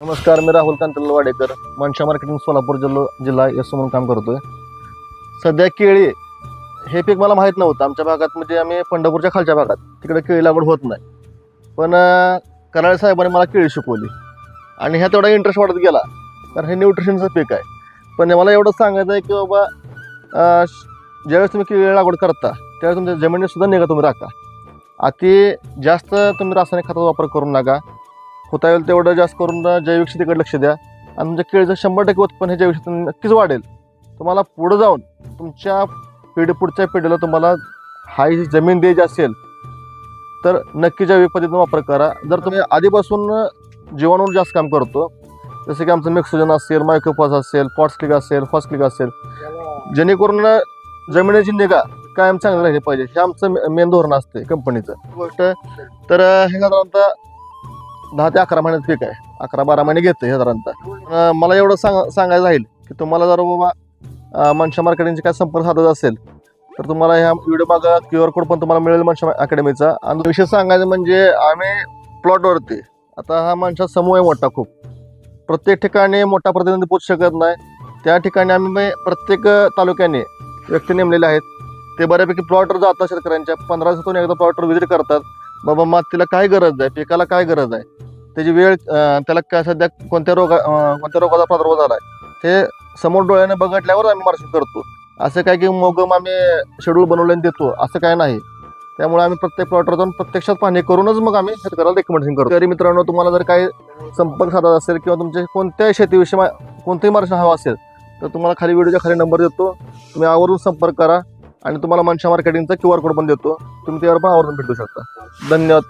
नमस्कार, मी राहुल कांतल वाडेकर, मनशा मार्केटिंग सोलापूर जिल्हा एस म्हणून काम करतोय. सध्या केळी हे पीक मला माहीत नव्हतं. आमच्या भागात म्हणजे आम्ही पंढरपूरच्या खालच्या भागात तिकडे केळी लागवड होत नाही. पण कराळे साहेबांनी मला केळी शिकवली आणि ह्या तेवढा इंटरेस्ट वाढत गेला, कारण हे न्यूट्रिशनचं पीक आहे. पण मला एवढं सांगायचं आहे की बाबा ज्यावेळेस तुम्ही केळी लागवड करता त्यावेळेस तुमच्या जमिनीतसुद्धा निगा तुम्ही राखा. अति जास्त तुम्ही रासायनिक खताचा वापर करू नका. होता येईल तेवढं जास्त करून जैविक शेतीकडे लक्ष द्या आणि तुमच्या केळीचं 100% उत्पन्न हे जैविक शेती नक्कीच वाढेल. तुम्हाला पुढं जाऊन तुमच्या पुढच्या पिढीला तुम्हाला हाय जमीन द्यायची असेल तर नक्की जैविक पद्धतीने वापर करा. जर तुम्ही आधीपासून जीवाणूवर जास्त काम करतो, जसं की आमचं मिक्सोजन असेल, मायक्रोफॉस असेल, पॉट्सक्लिक असेल, फॉस्क्लिक असेल, जेणेकरून जमिनीची निगा कायम चांगली राहिली पाहिजे, हे आमचं मेन धोरण असते कंपनीचं गोष्ट. तर हे साधारणतः 10 ते 11 महिन्यात पीक आहे, 11-12 महिने घेतं हे साधारणतः. मला एवढं सांगायचं राहील की तुम्हाला जर बाबा मनशा मार्केटिंगचे काय संपर्क साधायचा असेल तर तुम्हाला ह्या व्हिडिओ मागं QR कोड पण तुम्हाला मिळेल मनशा अकॅडमीचा. आणि विषय सांगायचं म्हणजे आम्ही प्लॉटवरती आता हा मनशा समूह आहे मोठा, खूप प्रत्येक ठिकाणी मोठा प्रतिनिधी पोचू शकत नाही. त्या ठिकाणी आम्ही प्रत्येक तालुक्याने व्यक्ती नेमलेले आहेत. ते बऱ्यापैकी प्लॉटवर जातात, शेतकऱ्यांच्या 15 दिवसातून एकदा प्लॉटवर व्हिजिट करतात. बाबा मातीला काय गरज आहे, पिकाला काय गरज आहे, त्याची वेळ, त्याला काय सध्या कोणत्या रोगाचा प्रादुर्भाव झाला आहे हे समोर डोळ्याने बघितल्यावर आम्ही मार्गदर्शन करतो. असं काय की मोगम आम्ही शेड्यूल बनवल्याने देतो असं काय नाही. त्यामुळे आम्ही प्रत्येक प्लॉटवर जाऊन प्रत्यक्षात पाहणी करूनच मग आम्ही शेतकऱ्याला रेकमेंडेशन करतो. तरी मित्रांनो, तुम्हाला जर काही संपर्क साधायचा असेल किंवा तुमचे कोणत्याही शेतीविषयी कोणतेही मार्गदर्शन हवं असेल तर तुम्हाला खाली व्हिडिओच्या खाली नंबर देतो, तुम्ही आवर्जून संपर्क करा. आणि तुम्हाला मनशा मार्केटिंगचा QR कोड पण देतो, तुम्ही त्यावर पण आवर्जून भेटू शकता. धन्यवाद.